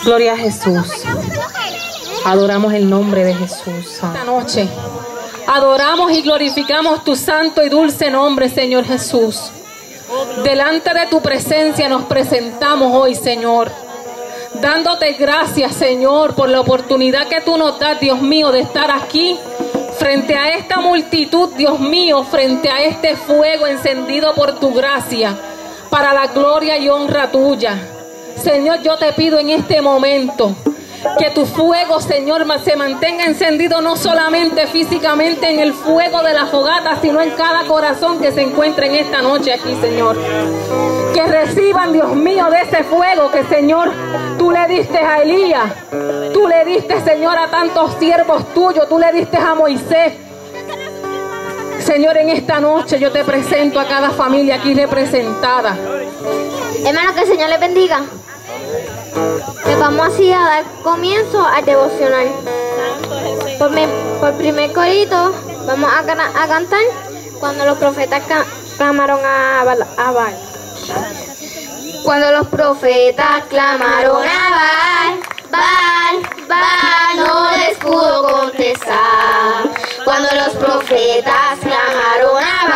Gloria a Jesús. Adoramos el nombre de Jesús. Esta noche adoramos y glorificamos tu santo y dulce nombre, Señor Jesús. Delante de tu presencia nos presentamos hoy, Señor, dándote gracias, Señor, por la oportunidad que tú nos das, Dios mío, de estar aquí frente a esta multitud, Dios mío, frente a este fuego encendido por tu gracia, para la gloria y honra tuya. Señor, yo te pido en este momento que tu fuego, Señor, se mantenga encendido no solamente físicamente en el fuego de la fogata, sino en cada corazón que se encuentre en esta noche aquí, Señor. Que reciban, Dios mío, de ese fuego que, Señor, tú le diste a Elías, tú le diste, Señor, a tantos siervos tuyos, tú le diste a Moisés. Señor, en esta noche yo te presento a cada familia aquí representada. Hermano, que el Señor les bendiga. Les vamos así a dar comienzo al devocional. Por primer corito vamos a cantar cuando los profetas clamaron a Baal. Cuando los profetas clamaron a Baal no les pudo contestar. Cuando los profetas clamaron a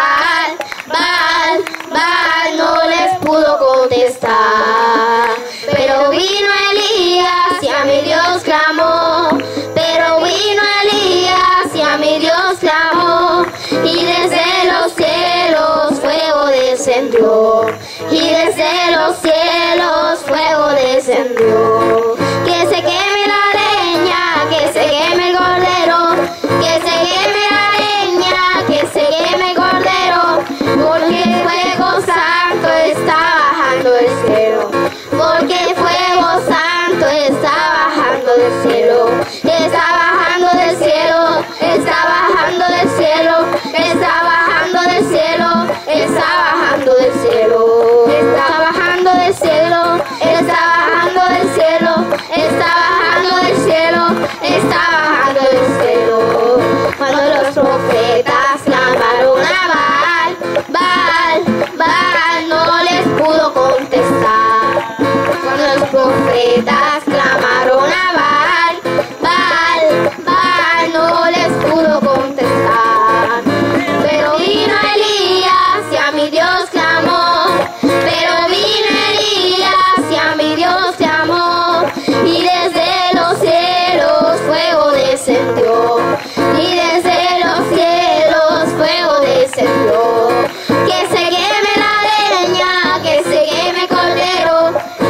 Baal no les pudo contestar. Pero vino Elías y a mi Dios clamó. Pero vino Elías y a mi Dios clamó. Y desde los cielos fuego descendió. Y desde los cielos fuego descendió. Que se queme la leña, que se queme el cordero. Que se queme la leña, que se queme el cordero. Porque el fuego santo está bajando del cielo. Porque el fuego santo está bajando del cielo. Está bajando del cielo. Está bajando del cielo. Está bajando del cielo. Está bajando del cielo. Está bajando del cielo. Está bajando del cielo. Está bajando del cielo. Está bajando del cielo. Cuando los profetas clamaron a Baal no les pudo contestar. Cuando los profetas clamaron a Baal no les pudo contestar. Pero vino Elías y a mi Dios clamó. Pero vino Elías y a mi Dios clamó. Y desde los cielos fuego descendió. Y desde los cielos fuego descendió. Que se queme la leña, que se queme el cordero.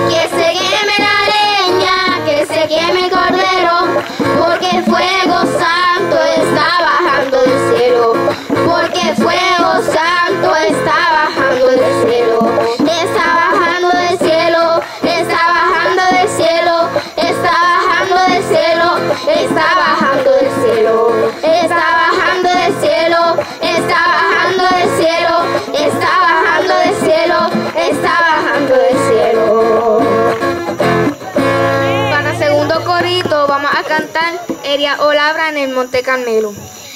Que se queme la leña, que se queme el cordero. Porque el fuego santo está bajando del cielo. Porque el fuego santo está bajando del cielo. Está bajando del cielo. Está bajando del cielo. Está bajando del cielo. Está bajando del cielo. Está bajando del cielo. Está bajando del cielo. Está bajando del cielo. Está bajando del cielo. Para segundo corito vamos a cantar Elías oraba en el Monte Carmelo.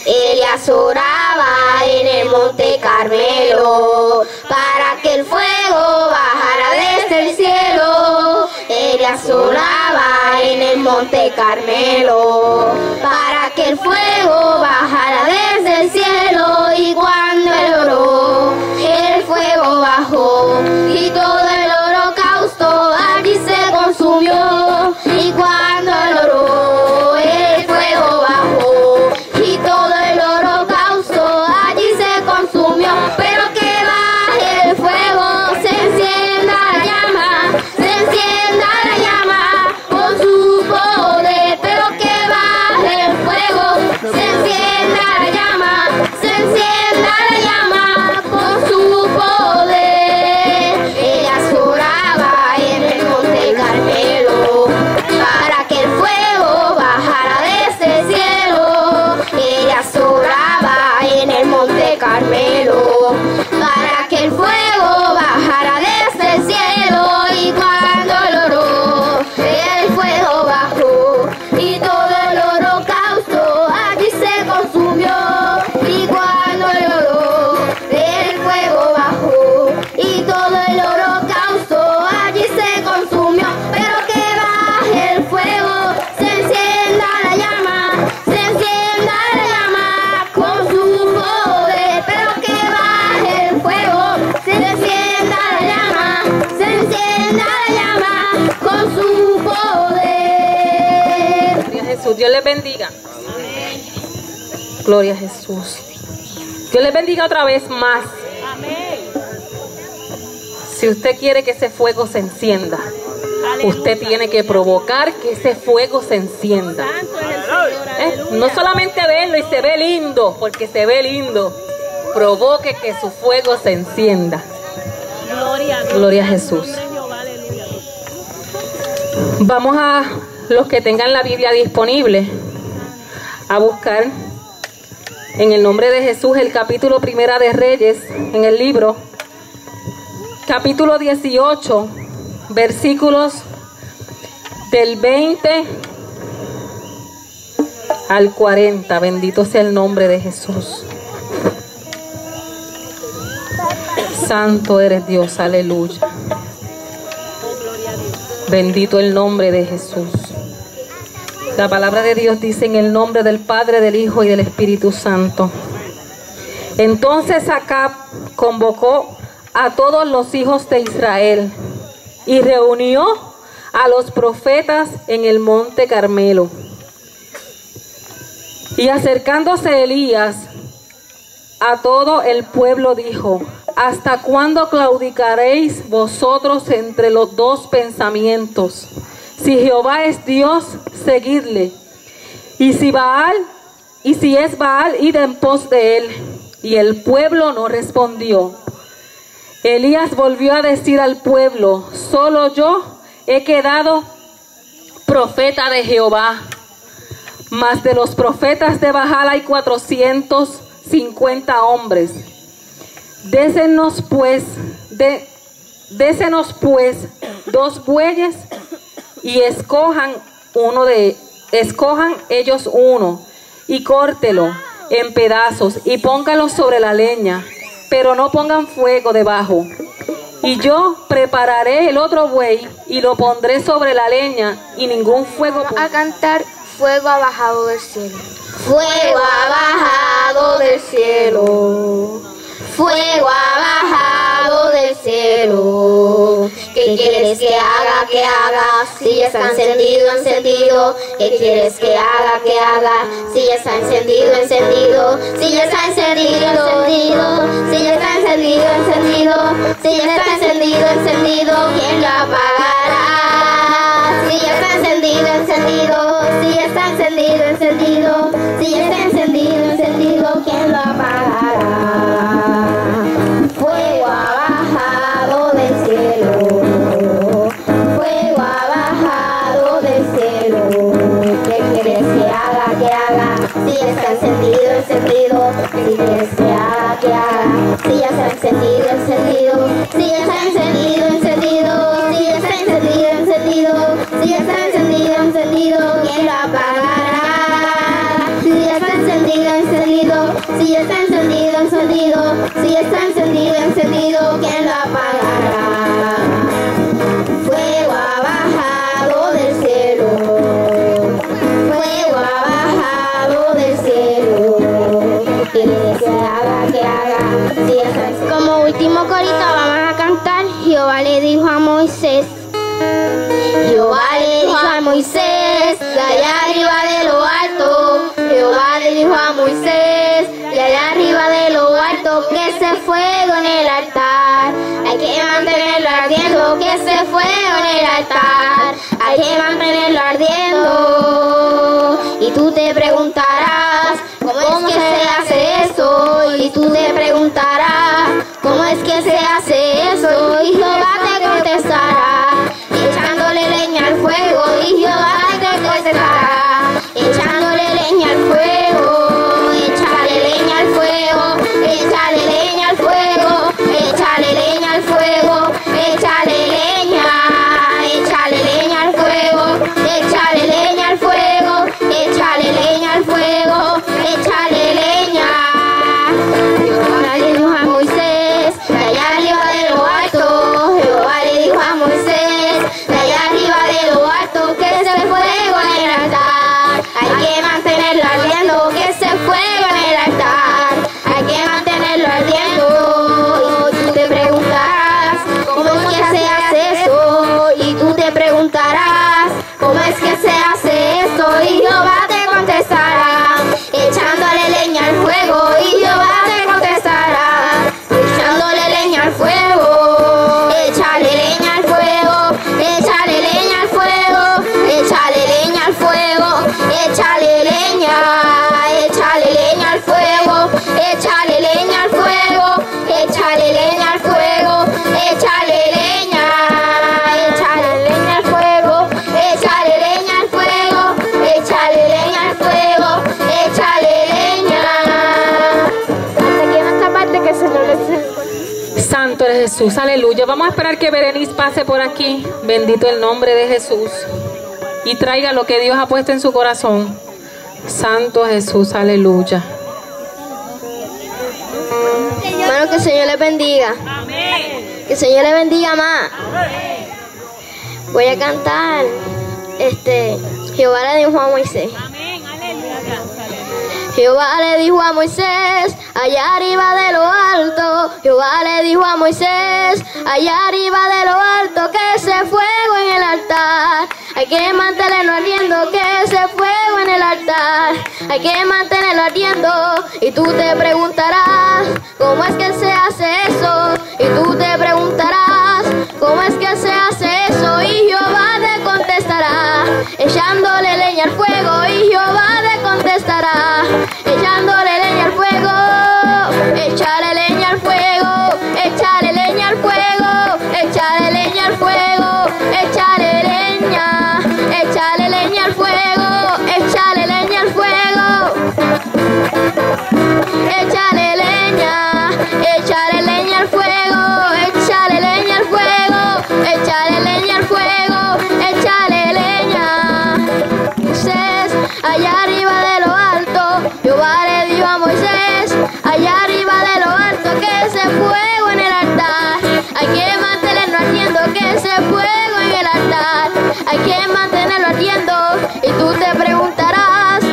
Elías oraba en el Monte Carmelo para que el fuego bajara desde el cielo. Elías oraba en el Monte Carmelo para que el fuego bajara desde el cielo. Y cuando él oró, el fuego bajó y todo el holocausto allí se consumió. Y cuando él oró, el fuego bajó y todo el holocausto allí se consumió. Pero que baje el fuego, se encienda la llama, se encienda la llama con su poder. Pero que baje el fuego, se encienda la llama. Jesús. Dios les bendiga. Gloria a Jesús. Dios les bendiga otra vez más. Si usted quiere que ese fuego se encienda, usted tiene que provocar que ese fuego se encienda. No solamente verlo y se ve lindo, porque se ve lindo. Provoque que su fuego se encienda. Gloria a Jesús. Vamos a los que tengan la Biblia disponible a buscar en el nombre de Jesús el capítulo 1 de Reyes, en el libro, capítulo 18, versículos del 20 al 40. Bendito sea el nombre de Jesús. Santo eres Dios, aleluya. Bendito el nombre de Jesús. La palabra de Dios dice: en el nombre del Padre, del Hijo y del Espíritu Santo. Entonces Acab convocó a todos los hijos de Israel y reunió a los profetas en el monte Carmelo. Y acercándose Elías a todo el pueblo dijo: ¿hasta cuándo claudicaréis vosotros entre los dos pensamientos? Si Jehová es Dios, seguidle. Y si es Baal, id en pos de él. Y el pueblo no respondió. Elías volvió a decir al pueblo: solo yo he quedado profeta de Jehová. Mas de los profetas de Baal hay 450 hombres. Désenos pues 2 bueyes y escojan ellos uno y córtelo en pedazos y póngalo sobre la leña, pero no pongan fuego debajo. Y yo prepararé el otro buey y lo pondré sobre la leña y ningún fuego. A cantar: fuego ha bajado del cielo. Fuego ha bajado del cielo. Fuego ha bajado del cielo. ¿Qué quieres que haga? Que haga. Si ya está encendido, encendido. ¿Qué quieres que haga? Que haga. Si ya está encendido, encendido. Si ya está encendido, encendido. Si ya está encendido, encendido. Si ya está encendido, encendido. ¿Quién lo apagará? Si ya está encendido, encendido. Si ya está encendido, encendido. Si ya está encendido, encendido. ¿Quién lo apagará? Fuego ha bajado del cielo. Fuego ha bajado del cielo. ¿Qué quieres que haga? Que haga. Si ya está encendido, encendido. Si quieres que haga, que haga. Si ya está encendido, encendido. Si ya está encendido, encendido. Si ya está encendido, encendido. Si ya está encendido, encendido. ¿Quién lo apagará? Si ya está encendido, encendido. Si ya está encendido, encendido. Si ya está encendido, encendido. ¿Quién lo apagará? Fuego ha bajado del cielo. Fuego ha bajado del cielo. ¿Qué quieres que haga? Que haga. Si ya está encendido. Como último corito vamos a cantar: Jehová le dijo a Moisés. Jehová le dijo a Moisés, de allá arriba de lo alto. Jehová le dijo a Moisés, de allá arriba de lo alto, que ese fuego en el altar hay que mantenerlo ardiendo, que ese fuego en el altar hay que mantenerlo ardiendo. Y tú te preguntarás, ¿cómo es que se hace eso? Y tú te preguntarás, ¿cómo es que se hace eso? Y Jehová te contestará, echándole leña al fuego. Y Jehová te contestará, echándole leña al fuego. Échale leña al fuego, échale leña al fuego, échale leña al fuego, échale leña, échale leña al fuego, échale leña al fuego, échale leña al fuego, échale leña. Jehová le dijo a Moisés, de allá arriba de lo alto. Jesús, aleluya. Vamos a esperar que Berenice pase por aquí. Bendito el nombre de Jesús. Y traiga lo que Dios ha puesto en su corazón. Santo Jesús, aleluya. Hermano, que el Señor les bendiga. Que el Señor les bendiga más. Voy a cantar Jehová le dijo a Moisés. Jehová le dijo a Moisés, allá arriba de lo alto. Jehová le dijo a Moisés, allá arriba de lo alto, que ese fuego en el altar hay que mantenerlo ardiendo, que ese fuego en el altar hay que mantenerlo ardiendo. Y tú te preguntarás, ¿cómo es que se hace eso? Y tú te preguntarás, ¿cómo es que se hace eso? Y Jehová te contestará, echándole leña al fuego. Y Jehová te contestará, echándole leña al fuego. Échale leña al fuego, échale leña al fuego, échale leña al fuego, échale leña, échale leña al fuego, échale leña al fuego, échale leña, échale leña al fuego, échale leña al fuego, échale leña al fuego, échale leña. Moisés, allá arriba de lo alto, Jehová le dijo a Moisés, allá arriba de lo alto, que ese fuego en el altar hay que mantenerlo ardiendo, que ese fuego en el altar hay que mantenerlo ardiendo. Y tú te preguntarás,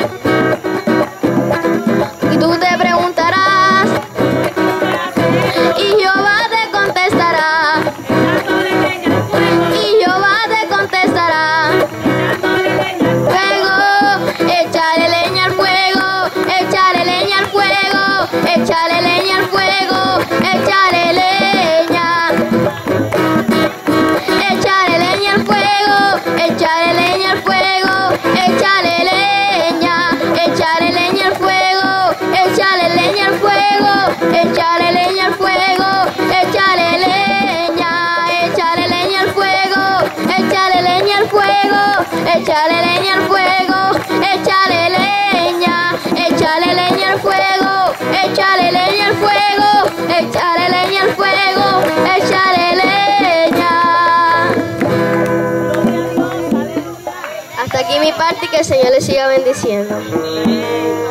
y tú te preguntarás, y Jehová te contestará, y Jehová te contestará, fuego, échale leña al fuego, échale leña al fuego, échale leña al fuego, échale leña, échale leña al fuego, échale leña al fuego, échale leña, échale leña al fuego, échale leña al fuego, échale leña al fuego, échale leña, échale leña al fuego, échale leña al fuego, échale leña al fuego, échale leña, échale leña al fuego, échale leña al fuego, échale leña al fuego, échale leña. Hasta aquí mi parte y que el Señor les siga bendiciendo.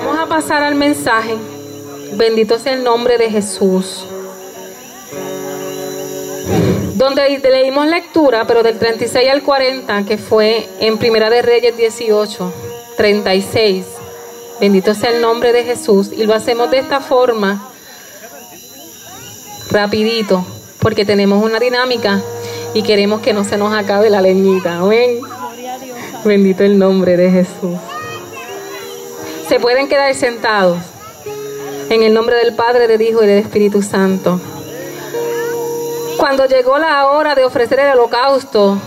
Vamos a pasar al mensaje. Bendito sea el nombre de Jesús. Donde leímos lectura, pero del 36 al 40, que fue en Primera de Reyes 18, 36. Bendito sea el nombre de Jesús. Y lo hacemos de esta forma, rapidito, porque tenemos una dinámica y queremos que no se nos acabe la leñita. Amén. Bendito el nombre de Jesús. Se pueden quedar sentados. En el nombre del Padre, del Hijo y del Espíritu Santo. Cuando llegó la hora de ofrecer el holocausto,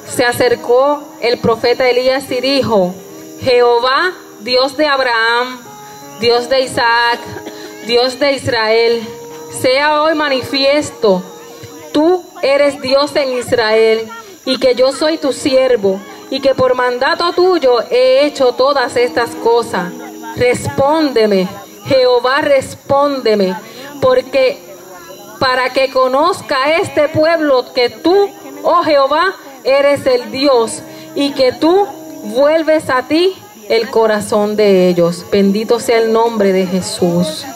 se acercó el profeta Elías y dijo: Jehová, Dios de Abraham, Dios de Isaac, Dios de Israel, sea hoy manifiesto, tú eres Dios en Israel, y que yo soy tu siervo, y que por mandato tuyo he hecho todas estas cosas. Respóndeme, Jehová, respóndeme, porque para que conozca este pueblo que tú, oh Jehová, eres el Dios, y que tú vuelves a ti el corazón de ellos. Bendito sea el nombre de Jesús.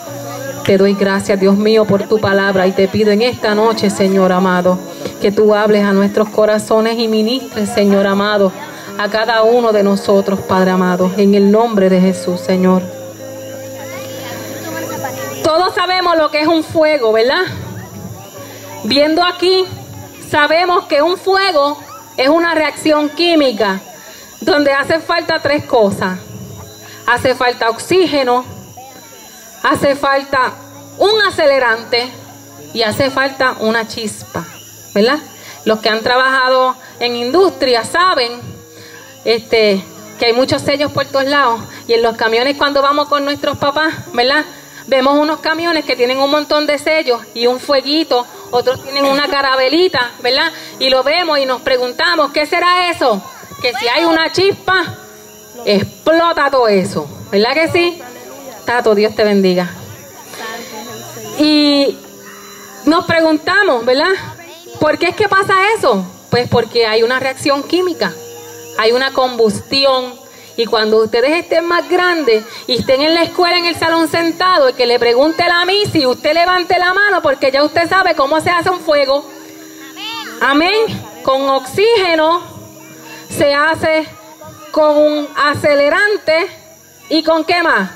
Te doy gracias, Dios mío, por tu palabra, y te pido en esta noche, Señor amado, que tú hables a nuestros corazones y ministres, Señor amado, a cada uno de nosotros, Padre amado, en el nombre de Jesús, Señor. Todos sabemos lo que es un fuego, ¿verdad? Viendo aquí, sabemos que un fuego es una reacción química donde hace falta tres cosas. Hace falta oxígeno, hace falta un acelerante y hace falta una chispa, ¿verdad? Los que han trabajado en industria saben que hay muchos sellos por todos lados, y en los camiones cuando vamos con nuestros papás, ¿verdad? Vemos unos camiones que tienen un montón de sellos y un fueguito, otros tienen una carabelita, ¿verdad? Y lo vemos y nos preguntamos, ¿qué será eso? Que si hay una chispa, explota todo eso, ¿verdad que sí? Tato, Dios te bendiga. Y nos preguntamos, ¿verdad? ¿Por qué es que pasa eso? Pues porque hay una reacción química, hay una combustión. Y cuando ustedes estén más grandes y estén en la escuela, en el salón sentado, el que le pregunte a mí, si usted levante la mano, porque ya usted sabe cómo se hace un fuego. Amén. Con oxígeno se hace, con un acelerante y con ¿qué más?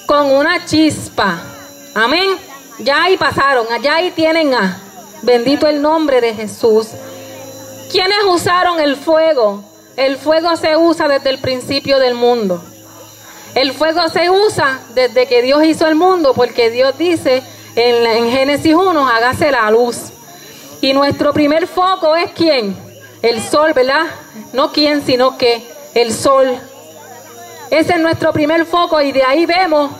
Con una chispa. Amén. Ya ahí pasaron, allá ahí tienen a. Bendito el nombre de Jesús. ¿Quiénes usaron el fuego? El fuego se usa desde el principio del mundo. El fuego se usa desde que Dios hizo el mundo, porque Dios dice en Génesis 1, hágase la luz. Y nuestro primer foco es ¿quién? El sol, ¿verdad? No quién, sino que el sol. Ese es nuestro primer foco y de ahí vemos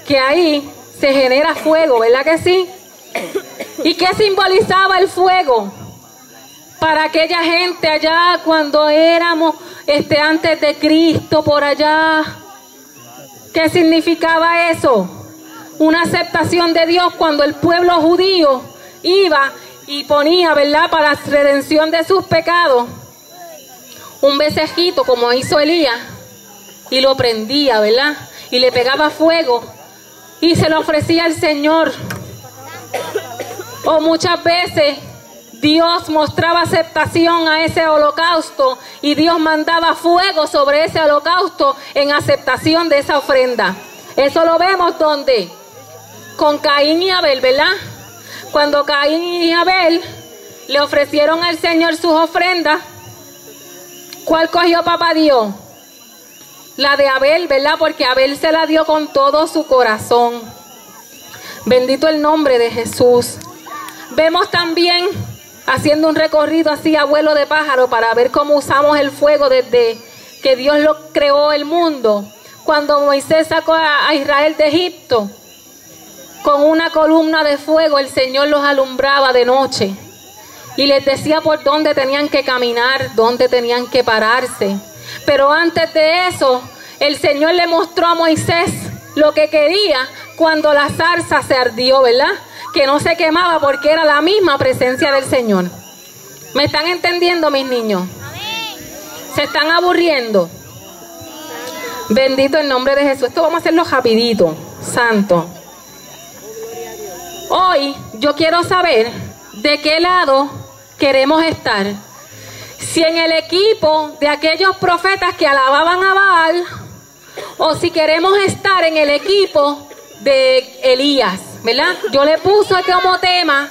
que ahí se genera fuego, ¿verdad que sí? ¿Y qué simbolizaba el fuego? Para aquella gente allá cuando éramos antes de Cristo, por allá, ¿qué significaba eso? Una aceptación de Dios cuando el pueblo judío iba y ponía, ¿verdad?, para la redención de sus pecados, un becejito como hizo Elías y lo prendía, ¿verdad? Y le pegaba fuego y se lo ofrecía al Señor. O muchas veces Dios mostraba aceptación a ese holocausto y Dios mandaba fuego sobre ese holocausto en aceptación de esa ofrenda. Eso lo vemos donde con Caín y Abel, ¿verdad? Cuando Caín y Abel le ofrecieron al Señor sus ofrendas, ¿cuál cogió papá Dios? La de Abel, ¿verdad? Porque Abel se la dio con todo su corazón. Bendito el nombre de Jesús. Vemos también, haciendo un recorrido así a vuelo de pájaro para ver cómo usamos el fuego desde que Dios lo creó el mundo. Cuando Moisés sacó a Israel de Egipto, con una columna de fuego el Señor los alumbraba de noche y les decía por dónde tenían que caminar, dónde tenían que pararse. Pero antes de eso, el Señor le mostró a Moisés lo que quería cuando la zarza se ardió, ¿verdad? Que no se quemaba porque era la misma presencia del Señor. ¿Me están entendiendo, mis niños? ¿Se están aburriendo? Bendito el nombre de Jesús. Esto vamos a hacerlo rapidito, santo. Hoy yo quiero saber de qué lado queremos estar. Si en el equipo de aquellos profetas que alababan a Baal, o si queremos estar en el equipo de Elías, ¿verdad? Yo le puse como tema,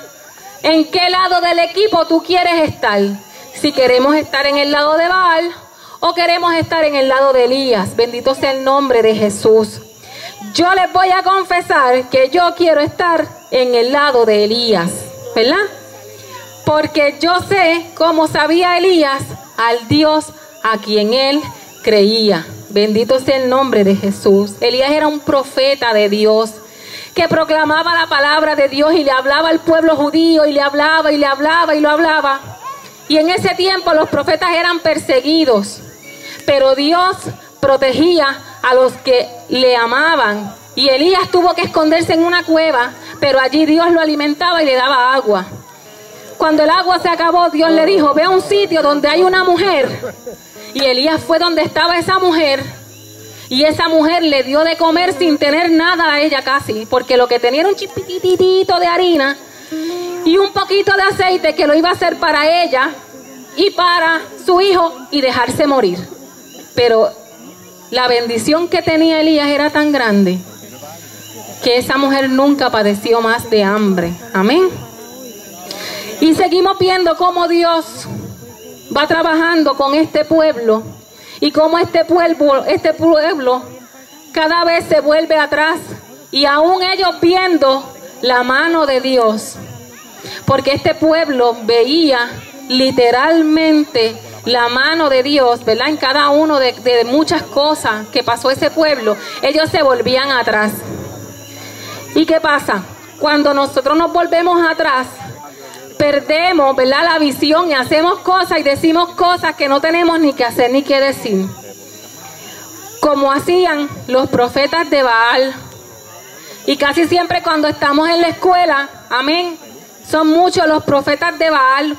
¿en qué lado del equipo tú quieres estar? Si queremos estar en el lado de Baal o queremos estar en el lado de Elías. Bendito sea el nombre de Jesús. Yo les voy a confesar que yo quiero estar en el lado de Elías, ¿verdad? Porque yo sé cómo sabía Elías al Dios a quien él creía. Bendito sea el nombre de Jesús. Elías era un profeta de Dios que proclamaba la palabra de Dios y le hablaba al pueblo judío y le hablaba y le hablaba y lo hablaba. Y en ese tiempo los profetas eran perseguidos, pero Dios protegía a los que le amaban. Y Elías tuvo que esconderse en una cueva, pero allí Dios lo alimentaba y le daba agua. Cuando el agua se acabó, Dios le dijo, ve a un sitio donde hay una mujer. Y Elías fue donde estaba esa mujer. Y esa mujer le dio de comer sin tener nada a ella casi. Porque lo que tenía era un chiquititito de harina y un poquito de aceite que lo iba a hacer para ella y para su hijo y dejarse morir. Pero la bendición que tenía Elías era tan grande que esa mujer nunca padeció más de hambre. Amén. Y seguimos viendo cómo Dios va trabajando con este pueblo y cómo este pueblo cada vez se vuelve atrás y aún ellos viendo la mano de Dios, porque este pueblo veía literalmente la mano de Dios, ¿verdad? En cada uno de muchas cosas que pasó ese pueblo, ellos se volvían atrás. ¿Y qué pasa? Cuando nosotros nos volvemos atrás, perdemos, ¿verdad?, la visión y hacemos cosas y decimos cosas que no tenemos ni que hacer ni que decir. Como hacían los profetas de Baal, Y casi siempre cuando estamos en la escuela, amén, son muchos los profetas de Baal,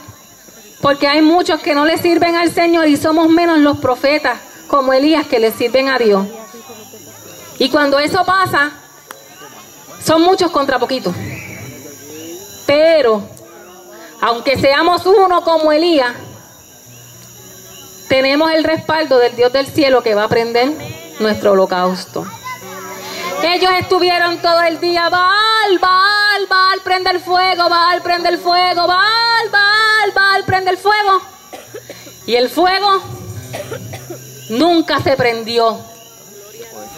porque hay muchos que no le sirven al Señor y somos menos los profetas como Elías que le sirven a Dios. Y cuando eso pasa, son muchos contra poquitos. Pero, aunque seamos uno como Elías, tenemos el respaldo del Dios del cielo que va a prender nuestro holocausto. Ellos estuvieron todo el día, Baal, Baal, Baal, prende el fuego, Baal, prende el fuego, Baal, Baal, Baal, prende el fuego. Y el fuego nunca se prendió.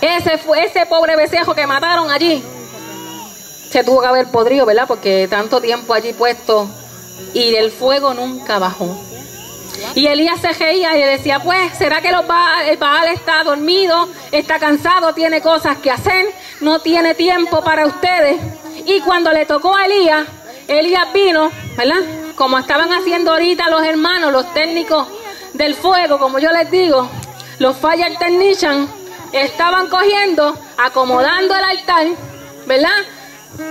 Ese pobre becerro que mataron allí, se tuvo que haber podrido, ¿verdad? Porque tanto tiempo allí puesto y el fuego nunca bajó. Y Elías se reía y le decía, pues, ¿será que el Baal está dormido, está cansado, tiene cosas que hacer, no tiene tiempo para ustedes? Y cuando le tocó a Elías, Elías vino, ¿verdad? Como estaban haciendo ahorita los hermanos, los técnicos del fuego, como yo les digo, los fire technicians, estaban cogiendo, acomodando el altar, ¿verdad?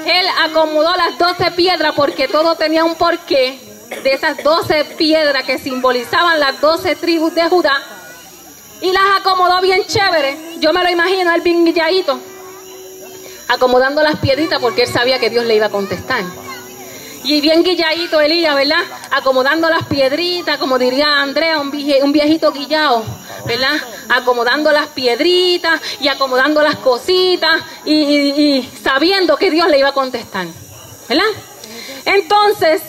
Él acomodó las 12 piedras porque todo tenía un porqué. De esas 12 piedras que simbolizaban las 12 tribus de Judá, y las acomodó bien chévere. Yo me lo imagino él bien guilladito, acomodando las piedritas porque él sabía que Dios le iba a contestar. Y bien guilladito Elías, ¿verdad? Acomodando las piedritas, como diría Andrea, un viejito guillado, ¿verdad? Acomodando las piedritas y acomodando las cositas y sabiendo que Dios le iba a contestar, ¿verdad? Entonces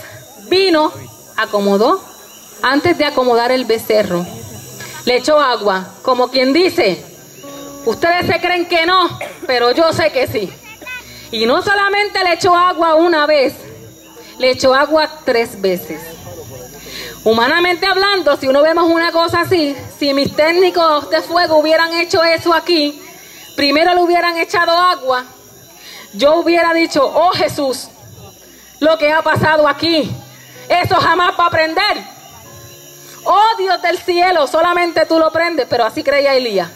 vino, acomodó, antes de acomodar el becerro, le echó agua, como quien dice, ustedes se creen que no, pero yo sé que sí. Y no solamente le echó agua una vez, le echó agua 3 veces. Humanamente hablando, si uno vemos una cosa así, si mis técnicos de fuego hubieran hecho eso aquí, primero le hubieran echado agua, yo hubiera dicho, oh Jesús, lo que ha pasado aquí, eso jamás va a prender. Oh Dios del cielo, solamente tú lo prendes. Pero así creía Elías,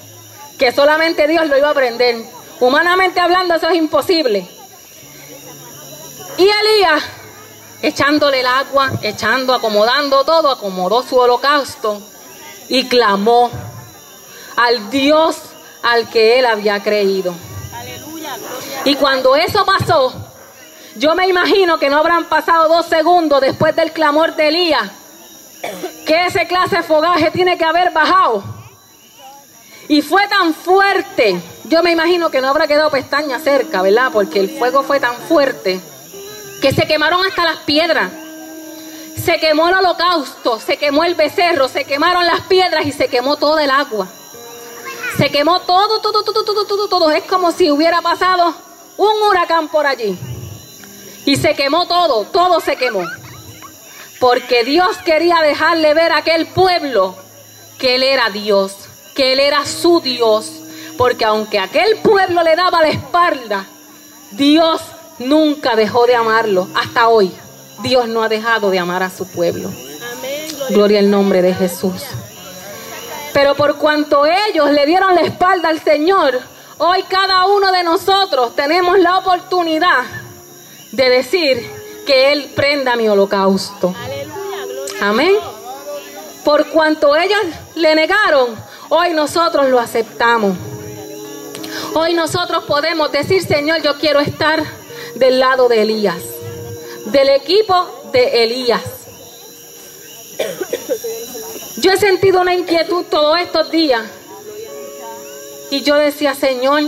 que solamente Dios lo iba a prender. Humanamente hablando eso es imposible. Y Elías, echándole el agua, acomodando todo, acomodó su holocausto y clamó al Dios al que él había creído. Y cuando eso pasó, yo me imagino que no habrán pasado 2 segundos después del clamor de Elías, que ese clase de fogaje tiene que haber bajado. Y fue tan fuerte, yo me imagino que no habrá quedado pestaña cerca, ¿verdad? Porque el fuego fue tan fuerte que se quemaron hasta las piedras. Se quemó el holocausto, se quemó el becerro, se quemaron las piedras y se quemó todo el agua. Se quemó todo. Es como si hubiera pasado un huracán por allí. Y se quemó todo se quemó. Porque Dios quería dejarle ver a aquel pueblo que Él era Dios, que Él era su Dios. Porque aunque aquel pueblo le daba la espalda, Dios nunca dejó de amarlo. Hasta hoy, Dios no ha dejado de amar a su pueblo. Amén. Gloria al nombre de Jesús. Pero por cuanto ellos le dieron la espalda al Señor, hoy cada uno de nosotros tenemos la oportunidad de decir que Él prenda mi holocausto. Amén. Por cuanto ellos le negaron, hoy nosotros lo aceptamos. Hoy nosotros podemos decir, Señor, yo quiero estar del lado de Elías, del equipo de Elías. Yo he sentido una inquietud todos estos días y yo decía, Señor,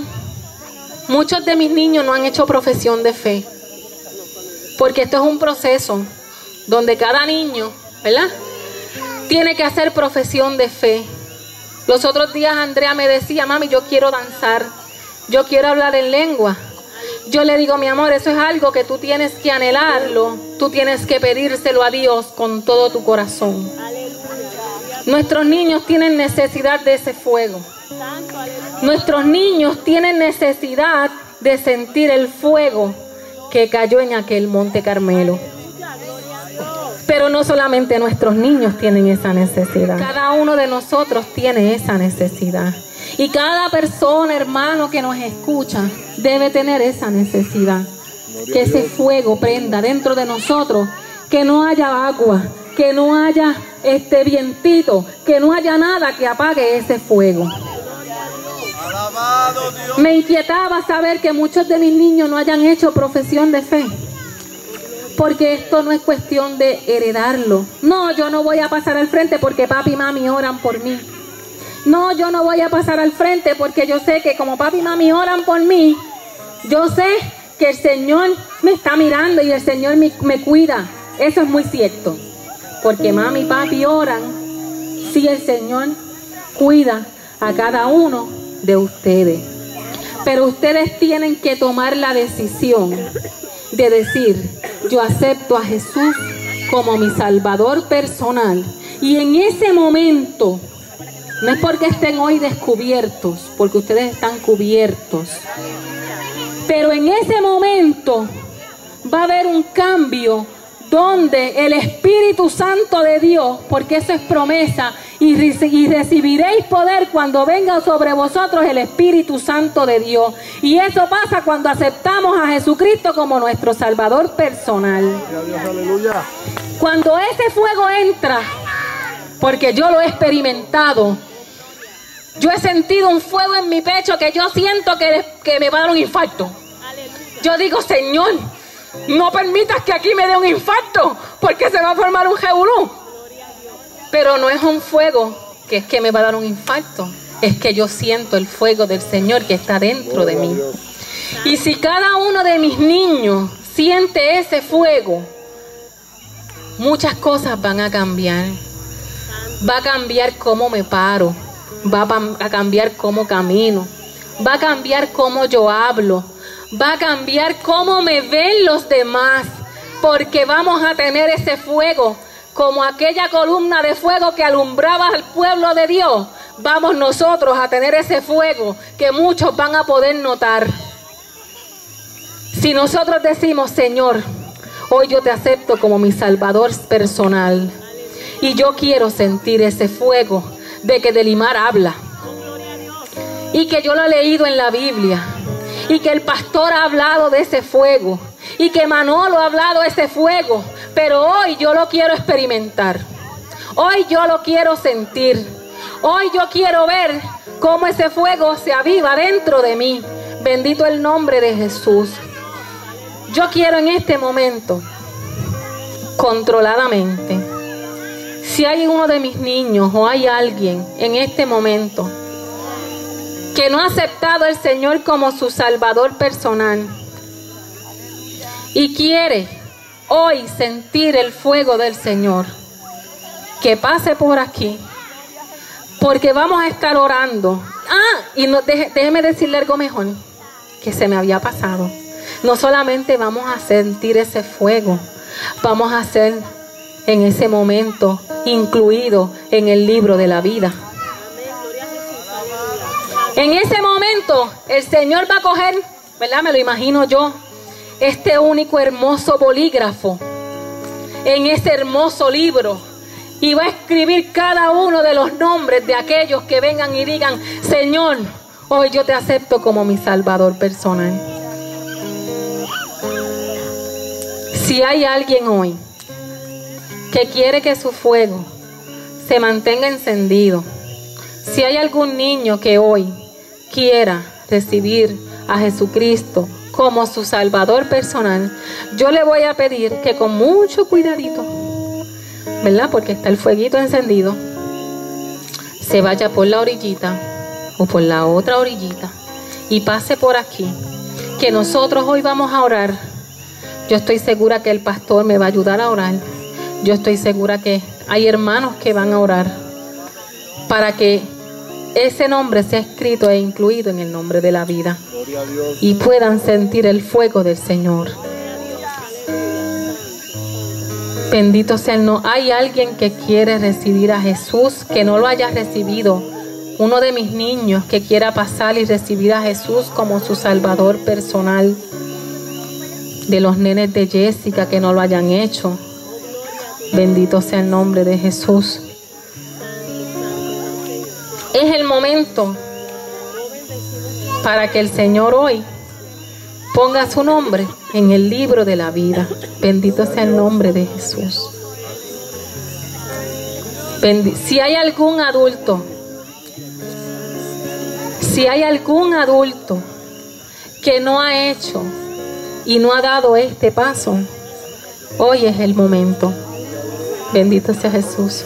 muchos de mis niños no han hecho profesión de fe. Porque esto es un proceso donde cada niño, ¿verdad?, tiene que hacer profesión de fe. Los otros días Andrea me decía, mami, yo quiero danzar, yo quiero hablar en lengua. Yo le digo, mi amor, eso es algo que tú tienes que anhelarlo, tú tienes que pedírselo a Dios con todo tu corazón. Nuestros niños tienen necesidad de ese fuego. Nuestros niños tienen necesidad de sentir el fuego que cayó en aquel Monte Carmelo. Pero no solamente nuestros niños tienen esa necesidad, cada uno de nosotros tiene esa necesidad. Y cada persona, hermano, que nos escucha, debe tener esa necesidad. Que ese fuego prenda dentro de nosotros, que no haya agua, que no haya vientito, que no haya nada que apague ese fuego. Me inquietaba saber que muchos de mis niños no hayan hecho profesión de fe, porque esto no es cuestión de heredarlo. No, yo no voy a pasar al frente porque papi y mami oran por mí. No, yo no voy a pasar al frente porque yo sé que como papi y mami oran por mí, yo sé que el Señor me está mirando y el Señor me cuida. Eso es muy cierto, porque mami y papi oran, sí, el Señor cuida a cada uno de ustedes. Pero ustedes tienen que tomar la decisión de decir: yo acepto a Jesús como mi Salvador personal. Y en ese momento, no es porque estén hoy descubiertos, porque ustedes están cubiertos, pero en ese momento va a haber un cambio donde el Espíritu Santo de Dios, porque eso es promesa, y recibiréis poder cuando venga sobre vosotros el Espíritu Santo de Dios. Y eso pasa cuando aceptamos a Jesucristo como nuestro Salvador personal. Aleluya. Cuando ese fuego entra, porque yo lo he experimentado, yo he sentido un fuego en mi pecho que yo siento que me va a dar un infarto. Yo digo: Señor, no permitas que aquí me dé un infarto, porque se va a formar un revolú. Pero no es un fuego que es que me va a dar un infarto, es que yo siento el fuego del Señor que está dentro de mí. Y si cada uno de mis niños siente ese fuego, muchas cosas van a cambiar. Va a cambiar cómo me paro, va a cambiar cómo camino, va a cambiar cómo yo hablo, va a cambiar cómo me ven los demás, porque vamos a tener ese fuego, como aquella columna de fuego que alumbraba al pueblo de Dios. Vamos nosotros a tener ese fuego que muchos van a poder notar. Si nosotros decimos: Señor, hoy yo te acepto como mi Salvador personal, y yo quiero sentir ese fuego de que Delimar habla, y que yo lo he leído en la Biblia, y que el pastor ha hablado de ese fuego, y que Manolo ha hablado de ese fuego, pero hoy yo lo quiero experimentar, hoy yo lo quiero sentir, hoy yo quiero ver cómo ese fuego se aviva dentro de mí. Bendito el nombre de Jesús. Yo quiero en este momento, controladamente, si hay uno de mis niños o hay alguien en este momento que no ha aceptado al Señor como su Salvador personal y quiere hoy sentir el fuego del Señor, que pase por aquí, porque vamos a estar orando. Y déjeme decirle algo mejor que se me había pasado. No solamente vamos a sentir ese fuego, vamos a ser en ese momento incluido en el libro de la vida. En ese momento el Señor va a coger, ¿verdad? Me lo imagino yo, este único hermoso bolígrafo en ese hermoso libro, y va a escribir cada uno de los nombres de aquellos que vengan y digan: Señor, hoy yo te acepto como mi Salvador personal. Si hay alguien hoy que quiere que su fuego se mantenga encendido, si hay algún niño que hoy quiera recibir a Jesucristo como su Salvador personal, yo le voy a pedir que con mucho cuidadito, ¿verdad? Porque está el fueguito encendido, se vaya por la orillita o por la otra orillita y pase por aquí, que nosotros hoy vamos a orar. Yo estoy segura que el pastor me va a ayudar a orar. Yo estoy segura que hay hermanos que van a orar para que ese nombre sea escrito e incluido en el nombre de la vida y puedan sentir el fuego del Señor. Bendito sea el nombre. Hay alguien que quiere recibir a Jesús, que no lo haya recibido. Uno de mis niños que quiera pasar y recibir a Jesús como su Salvador personal. De los nenes de Jessica que no lo hayan hecho. Bendito sea el nombre de Jesús. Es el momento para que el Señor hoy ponga su nombre en el libro de la vida. Bendito sea el nombre de Jesús. Si hay algún adulto que no ha hecho y no ha dado este paso, hoy es el momento. Bendito sea Jesús.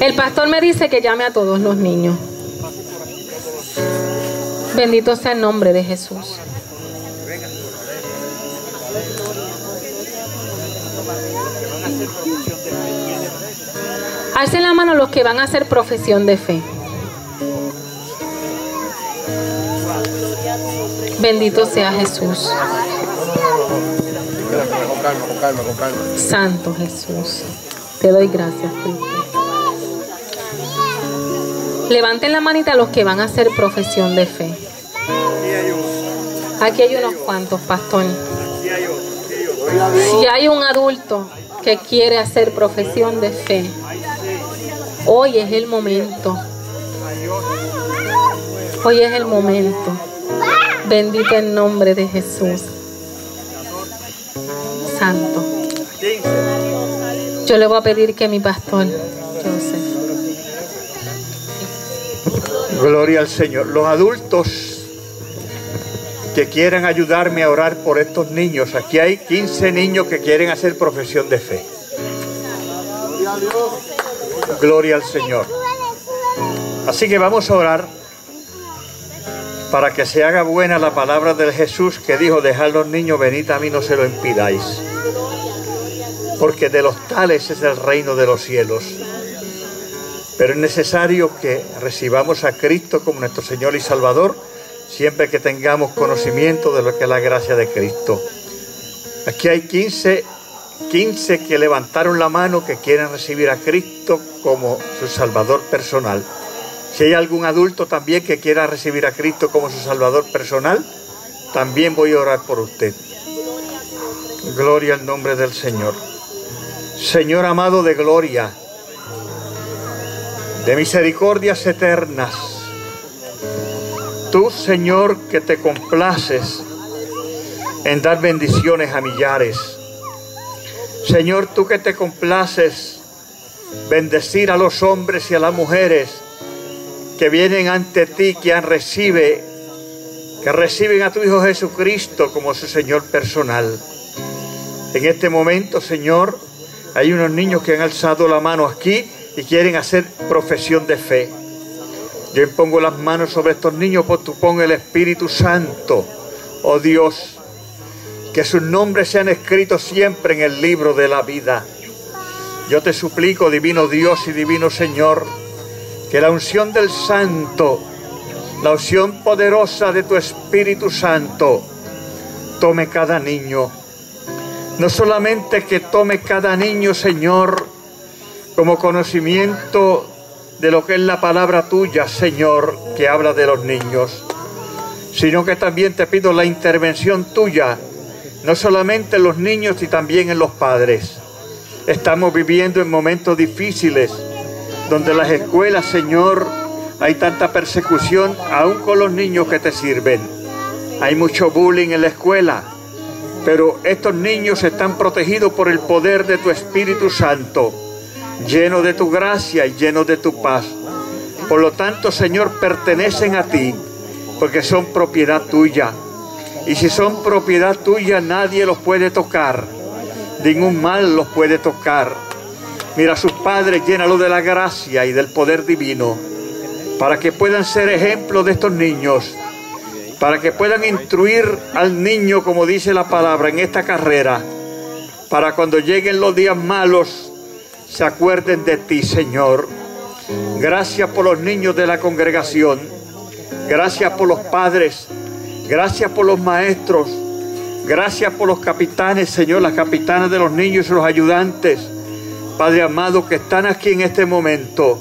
El pastor me dice que llame a todos los niños. Bendito sea el nombre de Jesús. Alcen la mano los que van a hacer profesión de fe. Bendito sea Jesús. Con calma. Santo Jesús, te doy gracias, Cristo. Levanten la manita los que van a hacer profesión de fe. Aquí hay unos cuantos, pastor. Si hay un adulto que quiere hacer profesión de fe, hoy es el momento. Hoy es el momento. Bendito el nombre de Jesús. Santo. Yo le voy a pedir que mi pastor, Joseph. Gloria al Señor. Los adultos que quieran ayudarme a orar por estos niños. Aquí hay 15 niños que quieren hacer profesión de fe. Gloria al Señor. Así que vamos a orar para que se haga buena la palabra del Jesús que dijo: dejad los niños, venid a mí, no se lo impidáis, porque de los tales es el reino de los cielos. Pero es necesario que recibamos a Cristo como nuestro Señor y Salvador, siempre que tengamos conocimiento de lo que es la gracia de Cristo. Aquí hay 15 que levantaron la mano que quieren recibir a Cristo como su Salvador personal. Si hay algún adulto también que quiera recibir a Cristo como su Salvador personal, también voy a orar por usted. Gloria al nombre del Señor. Señor amado de gloria, de misericordias eternas, tú, Señor, que te complaces en dar bendiciones a millares. Señor, tú que te complaces bendecir a los hombres y a las mujeres que vienen ante ti, que reciben a tu Hijo Jesucristo como su Señor personal. En este momento, Señor, hay unos niños que han alzado la mano aquí y quieren hacer profesión de fe. Yo impongo las manos sobre estos niños, pues tú pon el Espíritu Santo, oh Dios, que sus nombres sean escritos siempre en el libro de la vida. Yo te suplico, divino Dios y divino Señor, que la unción del Santo, la unción poderosa de tu Espíritu Santo, tome cada niño. No solamente que tome cada niño, Señor, como conocimiento de lo que es la palabra tuya, Señor, que habla de los niños, sino que también te pido la intervención tuya, no solamente en los niños, sino también en los padres. Estamos viviendo en momentos difíciles, donde las escuelas, Señor, hay tanta persecución, aún con los niños que te sirven. Hay mucho bullying en la escuela, pero estos niños están protegidos por el poder de tu Espíritu Santo, lleno de tu gracia y lleno de tu paz. Por lo tanto, Señor, pertenecen a ti, porque son propiedad tuya. Y si son propiedad tuya, nadie los puede tocar, ningún mal los puede tocar. Mira a sus padres, llénalos de la gracia y del poder divino, para que puedan ser ejemplo de estos niños, para que puedan instruir al niño, como dice la palabra, en esta carrera, para cuando lleguen los días malos, se acuerden de ti, Señor. Gracias por los niños de la congregación, gracias por los padres, gracias por los maestros, gracias por los capitanes, Señor, las capitanas de los niños y los ayudantes, Padre amado, que están aquí en este momento,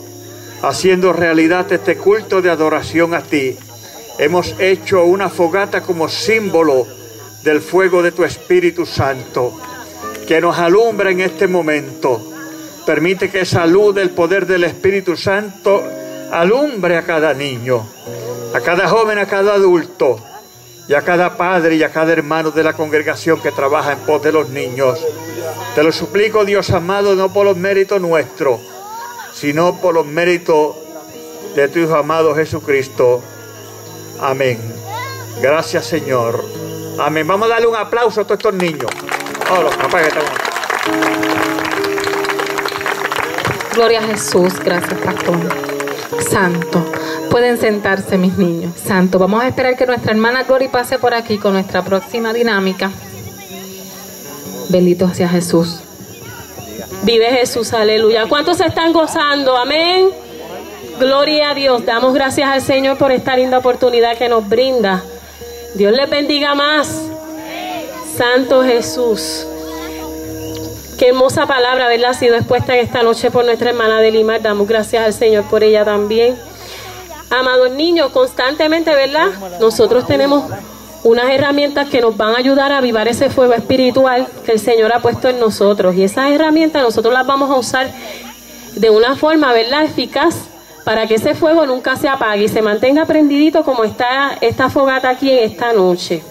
haciendo realidad este culto de adoración a ti. Hemos hecho una fogata como símbolo del fuego de tu Espíritu Santo, que nos alumbra en este momento. Permite que esa luz del poder del Espíritu Santo alumbre a cada niño, a cada joven, a cada adulto, y a cada padre y a cada hermano de la congregación que trabaja en pos de los niños. Te lo suplico, Dios amado, no por los méritos nuestros, sino por los méritos de tu Hijo amado Jesucristo. Amén. Gracias, Señor. Amén. Vamos a darle un aplauso a todos estos niños. Oh, los papás que están aquí. Gloria a Jesús. Gracias, pastor. Santo. Pueden sentarse, mis niños. Santo. Vamos a esperar que nuestra hermana Glory pase por aquí con nuestra próxima dinámica. Bendito sea Jesús. Vive Jesús, aleluya. ¿Cuántos se están gozando? Amén. Gloria a Dios. Damos gracias al Señor por esta linda oportunidad que nos brinda. Dios les bendiga más. Santo Jesús. Qué hermosa palabra, ¿verdad? Ha sido expuesta en esta noche por nuestra hermana de Lima. Damos gracias al Señor por ella también. Amados niños, constantemente, ¿verdad? Nosotros tenemos unas herramientas que nos van a ayudar a avivar ese fuego espiritual que el Señor ha puesto en nosotros. Y esas herramientas nosotros las vamos a usar de una forma, ¿verdad?, eficaz, para que ese fuego nunca se apague y se mantenga prendidito como está esta fogata aquí en esta noche.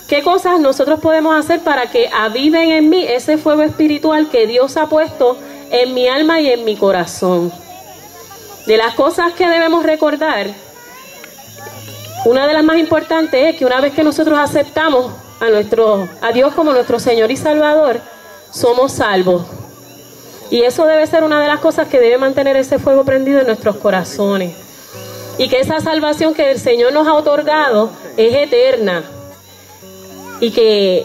¿Qué cosas nosotros podemos hacer para que aviven en mí ese fuego espiritual que Dios ha puesto en mi alma y en mi corazón? De las cosas que debemos recordar, una de las más importantes es que una vez que nosotros aceptamos a Dios como nuestro Señor y Salvador, somos salvos. Y eso debe ser una de las cosas que debe mantener ese fuego prendido en nuestros corazones. Y que esa salvación que el Señor nos ha otorgado es eterna. Y que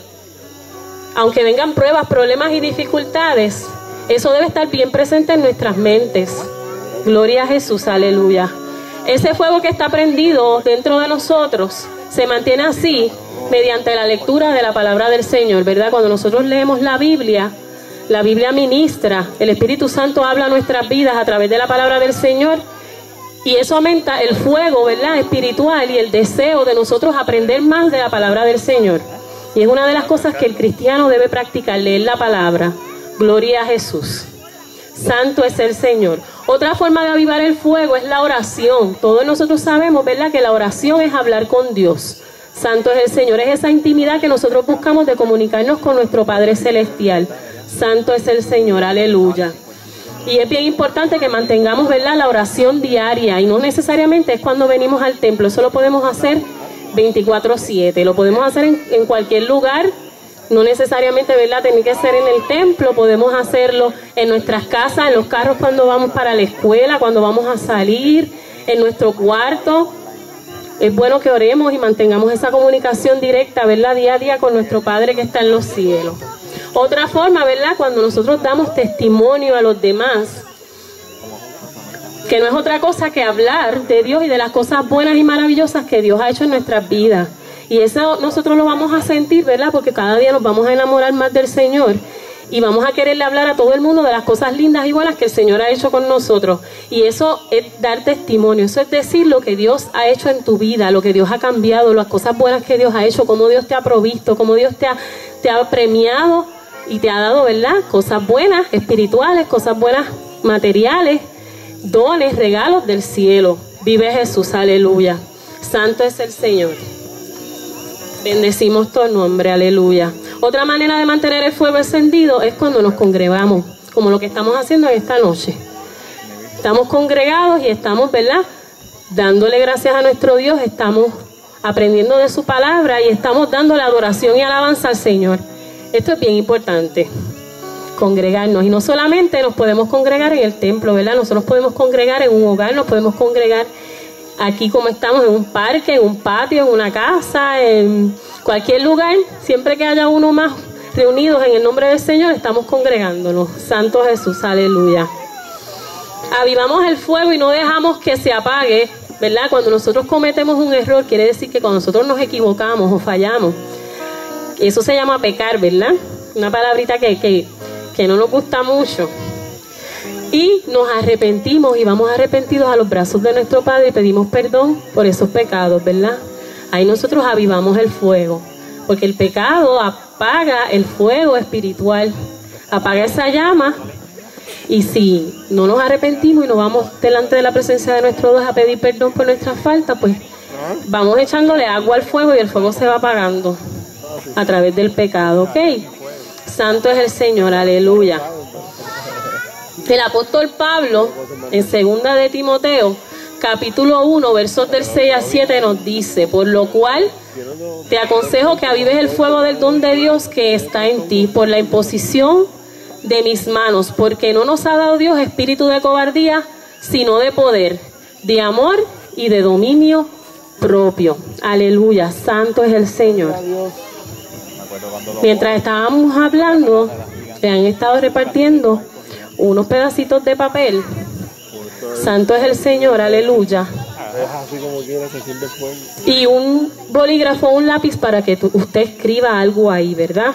aunque vengan pruebas, problemas y dificultades, eso debe estar bien presente en nuestras mentes. Gloria a Jesús, aleluya. Ese fuego que está prendido dentro de nosotros se mantiene así mediante la lectura de la palabra del Señor, ¿verdad? Cuando nosotros leemos la Biblia ministra, el Espíritu Santo habla a nuestras vidas a través de la palabra del Señor, y eso aumenta el fuego, ¿verdad?, espiritual, y el deseo de nosotros aprender más de la palabra del Señor. Y es una de las cosas que el cristiano debe practicar, leer la palabra. Gloria a Jesús. Santo es el Señor. Otra forma de avivar el fuego es la oración. Todos nosotros sabemos, ¿verdad?, que la oración es hablar con Dios. Santo es el Señor. Es esa intimidad que nosotros buscamos de comunicarnos con nuestro Padre Celestial. Santo es el Señor. Aleluya. Y es bien importante que mantengamos, ¿verdad?, la oración diaria. Y no necesariamente es cuando venimos al templo. Eso lo podemos hacer 24/7. Lo podemos hacer en cualquier lugar. No necesariamente, ¿verdad?, tiene que ser en el templo. Podemos hacerlo en nuestras casas, en los carros cuando vamos para la escuela, cuando vamos a salir, en nuestro cuarto. Es bueno que oremos y mantengamos esa comunicación directa, ¿verdad?, día a día con nuestro Padre que está en los cielos. Otra forma, ¿verdad?, cuando nosotros damos testimonio a los demás, que no es otra cosa que hablar de Dios y de las cosas buenas y maravillosas que Dios ha hecho en nuestras vidas. Y eso nosotros lo vamos a sentir, ¿verdad?, porque cada día nos vamos a enamorar más del Señor y vamos a quererle hablar a todo el mundo de las cosas lindas y buenas que el Señor ha hecho con nosotros. Y eso es dar testimonio, eso es decir lo que Dios ha hecho en tu vida, lo que Dios ha cambiado, las cosas buenas que Dios ha hecho, cómo Dios te ha provisto, cómo Dios te ha premiado y te ha dado, ¿verdad?, cosas buenas espirituales, cosas buenas materiales, dones, regalos del cielo. Vive Jesús, aleluya. Santo es el Señor. Bendecimos tu nombre, aleluya. Otra manera de mantener el fuego encendido es cuando nos congregamos, como lo que estamos haciendo en esta noche. Estamos congregados y estamos, ¿verdad?, dándole gracias a nuestro Dios, estamos aprendiendo de su palabra y estamos dando la adoración y alabanza al Señor. Esto es bien importante, congregarnos. Y no solamente nos podemos congregar en el templo, ¿verdad? Nosotros podemos congregar en un hogar, nos podemos congregar aquí como estamos, en un parque, en un patio, en una casa, en cualquier lugar. Siempre que haya uno más reunidos en el nombre del Señor, estamos congregándonos. Santo Jesús, aleluya. Avivamos el fuego y no dejamos que se apague, ¿verdad? Cuando nosotros cometemos un error, quiere decir que cuando nosotros nos equivocamos o fallamos, eso se llama pecar, ¿verdad? Una palabrita que no nos gusta mucho. Y nos arrepentimos y vamos arrepentidos a los brazos de nuestro Padre y pedimos perdón por esos pecados, ¿verdad? Ahí nosotros avivamos el fuego, porque el pecado apaga el fuego espiritual, apaga esa llama Y si no nos arrepentimos y nos vamos delante de la presencia de nuestro Dios a pedir perdón por nuestras faltas, pues vamos echándole agua al fuego y el fuego se va apagando a través del pecado, ¿ok? Santo es el Señor, aleluya. El apóstol Pablo, en 2 de Timoteo, capítulo 1, versos del 6 al 7, nos dice: por lo cual te aconsejo que avives el fuego del don de Dios que está en ti, por la imposición de mis manos, porque no nos ha dado Dios espíritu de cobardía, sino de poder, de amor y de dominio propio. Aleluya, santo es el Señor. Mientras estábamos hablando, se han estado repartiendo unos pedacitos de papel. Santo es el Señor, aleluya. Y un bolígrafo, un lápiz para que usted escriba algo ahí, ¿verdad?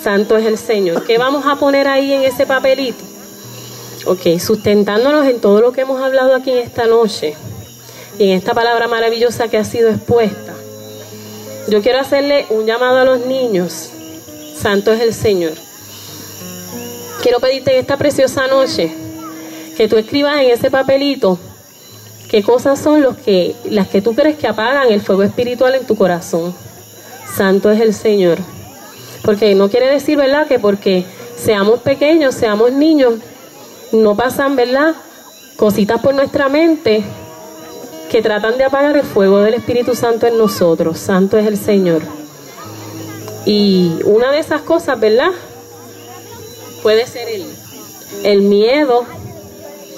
Santo es el Señor. ¿Qué vamos a poner ahí en ese papelito? Ok, sustentándonos en todo lo que hemos hablado aquí en esta noche y en esta palabra maravillosa que ha sido expuesta. Yo quiero hacerle un llamado a los niños. Santo es el Señor. Quiero pedirte en esta preciosa noche que tú escribas en ese papelito qué cosas son las que tú crees que apagan el fuego espiritual en tu corazón. Santo es el Señor. Porque no quiere decir, ¿verdad?, que porque seamos pequeños, seamos niños, no pasan, ¿verdad?, cositas por nuestra mente que tratan de apagar el fuego del Espíritu Santo en nosotros. Santo es el Señor. Y una de esas cosas, ¿verdad?, puede ser el miedo.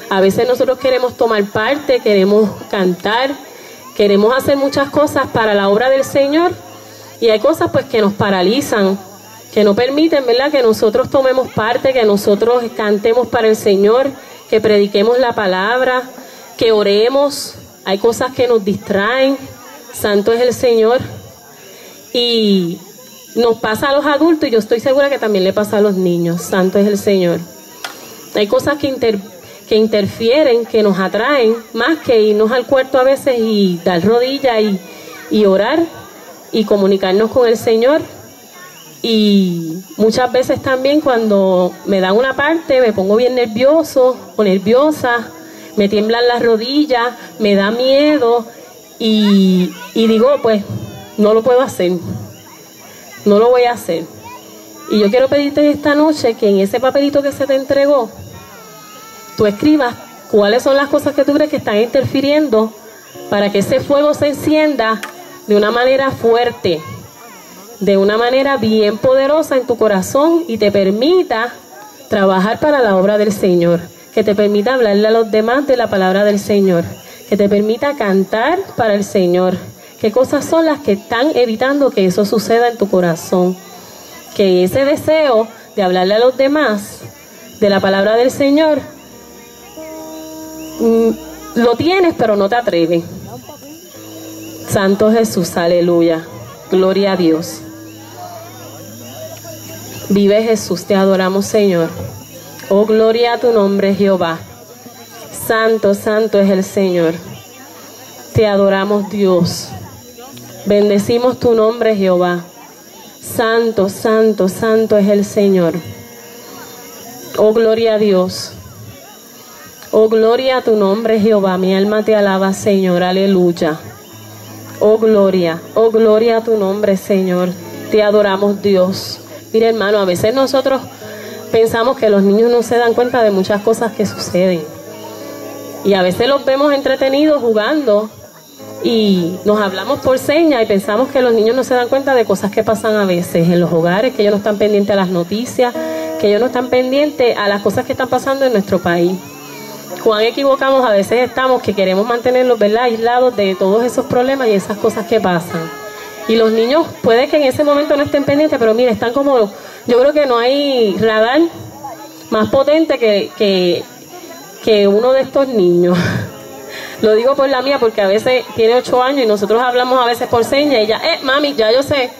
A veces nosotros queremos tomar parte, queremos cantar, queremos hacer muchas cosas para la obra del Señor, y hay cosas pues que nos paralizan, que no permiten, ¿verdad?, que nosotros tomemos parte, que nosotros cantemos para el Señor, que prediquemos la palabra, que oremos. Hay cosas que nos distraen. Santo es el Señor. Y nos pasa a los adultos, y yo estoy segura que también le pasa a los niños. Santo es el Señor. Hay cosas que interfieren, que nos atraen, más que irnos al cuarto a veces y dar rodillas y orar y comunicarnos con el Señor. Y muchas veces también cuando me dan una parte me pongo bien nervioso o nerviosa, me tiemblan las rodillas, me da miedo y digo, pues no lo puedo hacer, no lo voy a hacer. Y yo quiero pedirte esta noche que en ese papelito que se te entregó, tú escribas cuáles son las cosas que tú crees que están interfiriendo para que ese fuego se encienda de una manera fuerte, de una manera bien poderosa en tu corazón, y te permita trabajar para la obra del Señor, que te permita hablarle a los demás de la palabra del Señor, que te permita cantar para el Señor. ¿Qué cosas son las que están evitando que eso suceda en tu corazón? Que ese deseo de hablarle a los demás de la palabra del Señor lo tienes, pero no te atreves. Santo Jesús, aleluya. Gloria a Dios. Vive Jesús, te adoramos, Señor. Oh, gloria a tu nombre, Jehová. Santo, santo es el Señor. Te adoramos, Dios. Bendecimos tu nombre, Jehová. Santo, santo, santo es el Señor. Oh, gloria a Dios. Oh, gloria a tu nombre, Jehová. Mi alma te alaba, Señor. Aleluya. Oh, gloria a tu nombre, Señor. Te adoramos, Dios. Mira, hermano, a veces nosotros pensamos que los niños no se dan cuenta de muchas cosas que suceden. Y a veces los vemos entretenidos jugando y nos hablamos por señas y pensamos que los niños no se dan cuenta de cosas que pasan a veces en los hogares, que ellos no están pendientes a las noticias, que ellos no están pendientes a las cosas que están pasando en nuestro país. Cuán equivocamos a veces estamos, que queremos mantenerlos, ¿verdad?, aislados de todos esos problemas y esas cosas que pasan. Y los niños puede que en ese momento no estén pendientes, pero mire, están como, yo creo que no hay radar más potente que uno de estos niños. Lo digo por la mía, porque a veces tiene 8 años y nosotros hablamos a veces por señas y ella, mami, ya yo sé,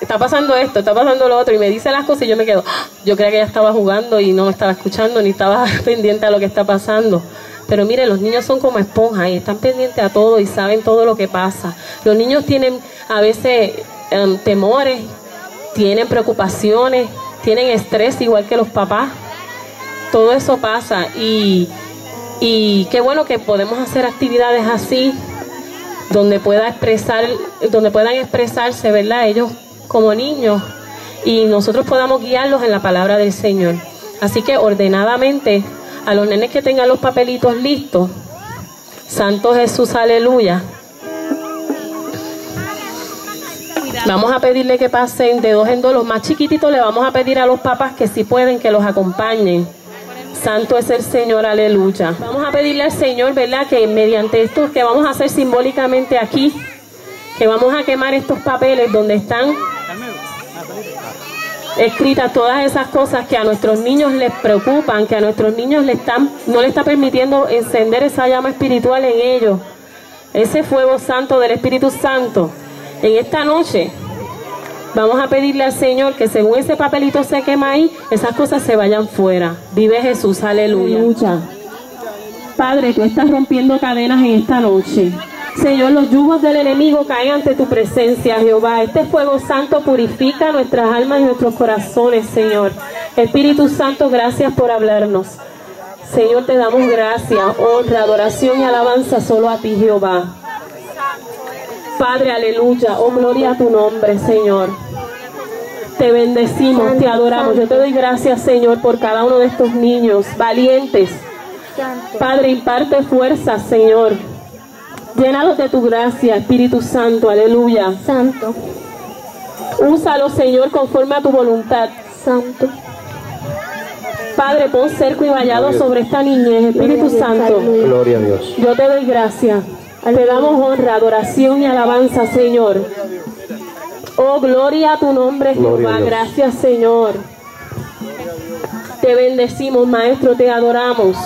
está pasando esto, está pasando lo otro, y me dice las cosas y yo me quedo, yo creía que ella estaba jugando y no me estaba escuchando ni estaba pendiente a lo que está pasando. Pero mire, los niños son como esponjas y están pendientes a todo y saben todo lo que pasa. Los niños tienen a veces temores, tienen preocupaciones, tienen estrés igual que los papás. todo eso pasa y qué bueno que podemos hacer actividades así donde puedan expresarse, ¿verdad? Ellos como niños y nosotros podamos guiarlos en la palabra del Señor. Así que ordenadamente a los nenes que tengan los papelitos listos, Santo Jesús, aleluya. Vamos a pedirle que pasen de dos en dos. Los más chiquititos le vamos a pedir a los papás que si pueden que los acompañen. Santo es el Señor, aleluya. Vamos a pedirle al Señor, ¿verdad? Que mediante esto que vamos a hacer simbólicamente aquí, que vamos a quemar estos papeles donde están escritas todas esas cosas que a nuestros niños les preocupan, que a nuestros niños no le está permitiendo encender esa llama espiritual en ellos, ese fuego santo del Espíritu Santo. En esta noche vamos a pedirle al Señor que según ese papelito se quema ahí, esas cosas se vayan fuera. Vive Jesús, aleluya. Aleluya. Padre, tú estás rompiendo cadenas en esta noche. Señor, los yugos del enemigo caen ante tu presencia, Jehová. Este fuego santo purifica nuestras almas y nuestros corazones, Señor. Espíritu Santo, gracias por hablarnos. Señor, te damos gracias, honra, adoración y alabanza solo a ti, Jehová. Padre, aleluya, oh gloria a tu nombre, Señor. Te bendecimos, te adoramos. Yo te doy gracias, Señor, por cada uno de estos niños valientes. Padre, imparte fuerza, Señor. Llénalos de tu gracia, Espíritu Santo, aleluya. Santo, Úsalo, Señor, conforme a tu voluntad. santo. Padre, pon cerco y vallado sobre esta niñez, Espíritu Santo. Gloria a Dios. Yo te doy gracias. Te damos honra, adoración y alabanza, Señor. Oh, gloria a tu nombre, Jehová. Gracias, Señor. Te bendecimos, Maestro, te adoramos.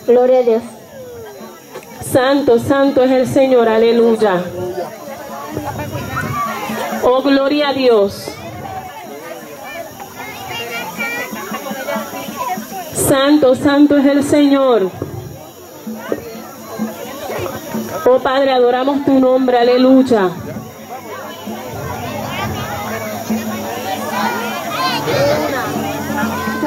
Gloria a Dios. Santo, santo es el Señor, aleluya. Oh, gloria a Dios. Santo, santo es el Señor. Oh Padre, adoramos tu nombre, aleluya.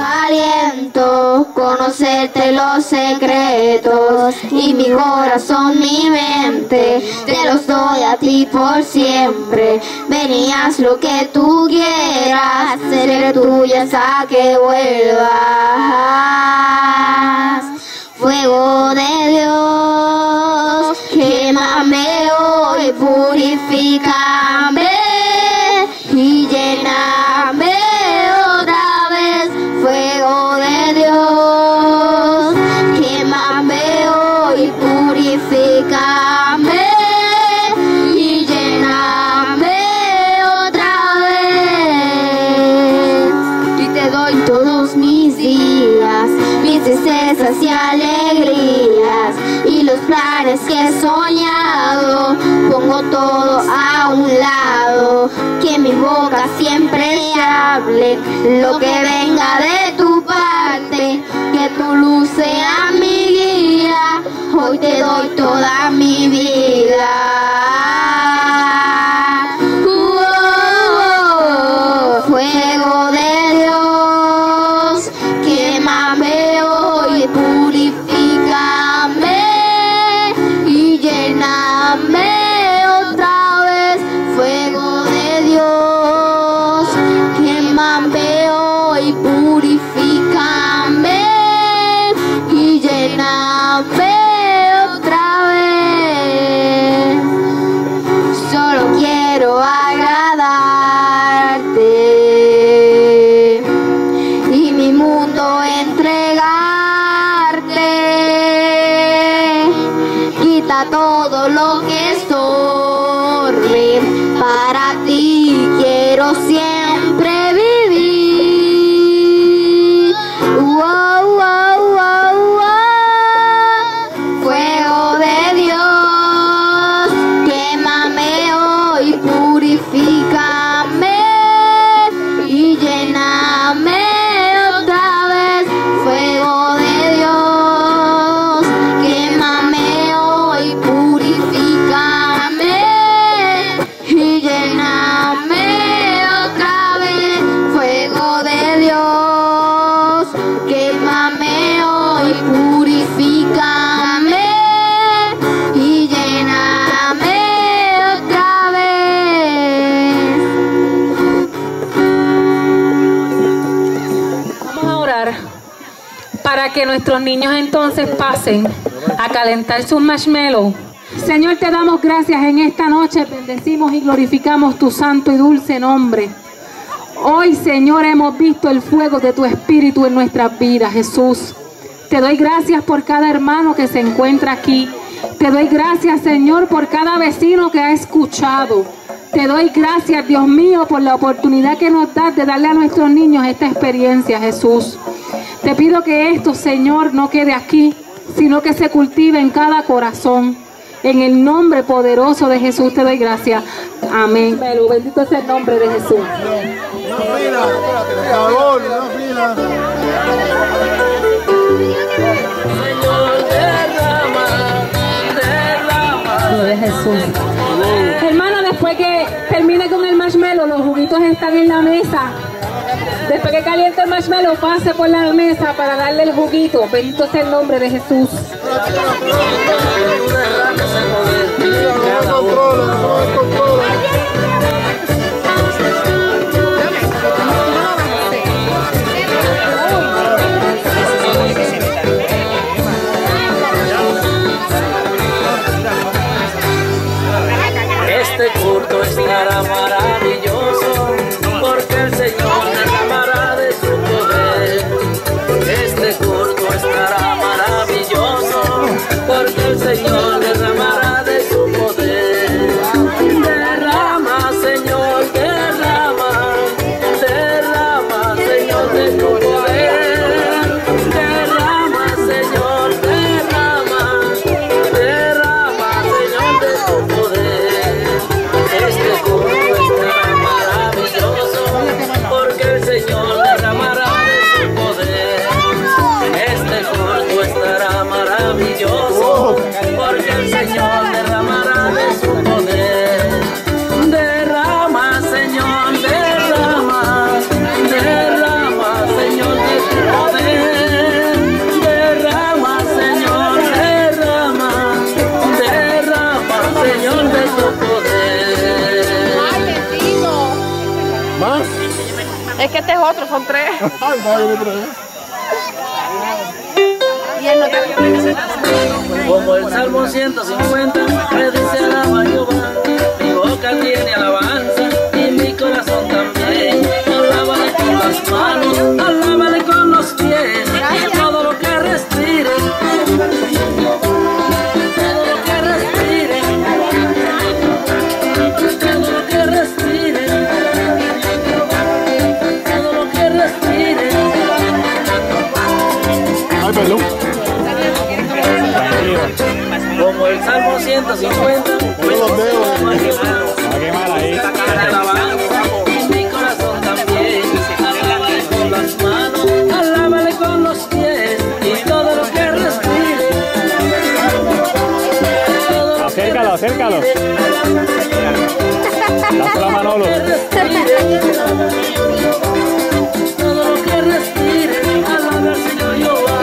Aliento, conocerte los secretos y mi corazón, mi mente, te los doy a ti por siempre. Ven y haz lo que tú quieras, seré tuya hasta que vuelvas. Fuego de Dios, quémame hoy, purifícame y lléname otra vez. Fuego de Dios, quémame hoy, purifícame y lléname otra vez. Y te doy todos mis días, mis tristezas y alegrías y los planes que he soñado. Pongo todo a un lado, que mi boca siempre hable lo que venga de tu parte, que tu luz sea mi guía. Hoy te doy toda mi vida. Fuego de Dios, quémame hoy, purifícame y lléname otra vez. Fuego de Dios, quémame hoy, purifícame y lléname otra vez. Solo quiero agradarte y mi mundo entregarte. Quita todo lo que estorbe, para ti quiero siempre vivir. Fuego de Dios, quémame hoy, purifícame y lléname otra vez. Fuego de Dios, quémame hoy, purifícame y lléname otra para que nuestros niños entonces pasen a calentar sus marshmallows. Señor, te damos gracias en esta noche, bendecimos y glorificamos tu santo y dulce nombre. Hoy, Señor, hemos visto el fuego de tu Espíritu en nuestras vidas, Jesús. Te doy gracias por cada hermano que se encuentra aquí. Te doy gracias, Señor, por cada vecino que ha escuchado. Te doy gracias, Dios mío, por la oportunidad que nos das de darle a nuestros niños esta experiencia, Jesús. Te pido que esto, Señor, no quede aquí, sino que se cultive en cada corazón. En el nombre poderoso de Jesús te doy gracias. Amén. Bendito es el nombre de Jesús. De Jesús. Hermano, después que termine con el marshmallow, los juguitos están en la mesa. Después que caliente el marshmallow, pase por la mesa para darle el juguito. Bendito es el nombre de Jesús. Este culto estará maravilloso, porque el Señor derramará de su poder. Este culto estará maravilloso, porque el Señor derramará de su poder. Derrama, Señor, derrama, derrama, Señor, de tu poder. Derrama, Señor, derrama, derrama, Señor, de tu poder. Este culto estará maravilloso, porque el Señor derramará de su poder. Este culto estará maravilloso, porque el Señor derramará de su poder. Derrama, Señor, derrama, derrama, Señor, de tu poder. Derrama, Señor, derrama, derrama, Señor, de tu poder. ¿Más? Es que este es otro, son tres. Ay, vaya, otra vez. Y él no está. Como el Salmo 150 me dice alaba a Jehová, mi boca tiene alabanza y mi corazón también. Alábale con las manos, alábale con los pies, y todo lo que respire, todo lo que respire, todo lo que respire, todo lo que respire. Ay, perdón. Como el Salmo 150 me dice alaba a Jehová, alabanza y mi corazón también. Alábale con las manos, alábale con los pies, y todo lo que respire. Acércalo, acércalo. Dásela a Manolo. Todo lo que respire, alabe al Señor Jehová.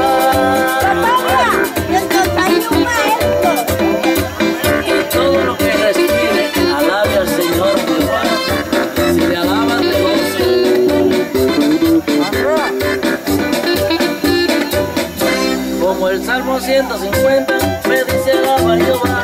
Y todo lo que respire, alabe al Señor Jehová. Si le alaban, te goce. Como el Salmo 150 me dice alaba a Jehová,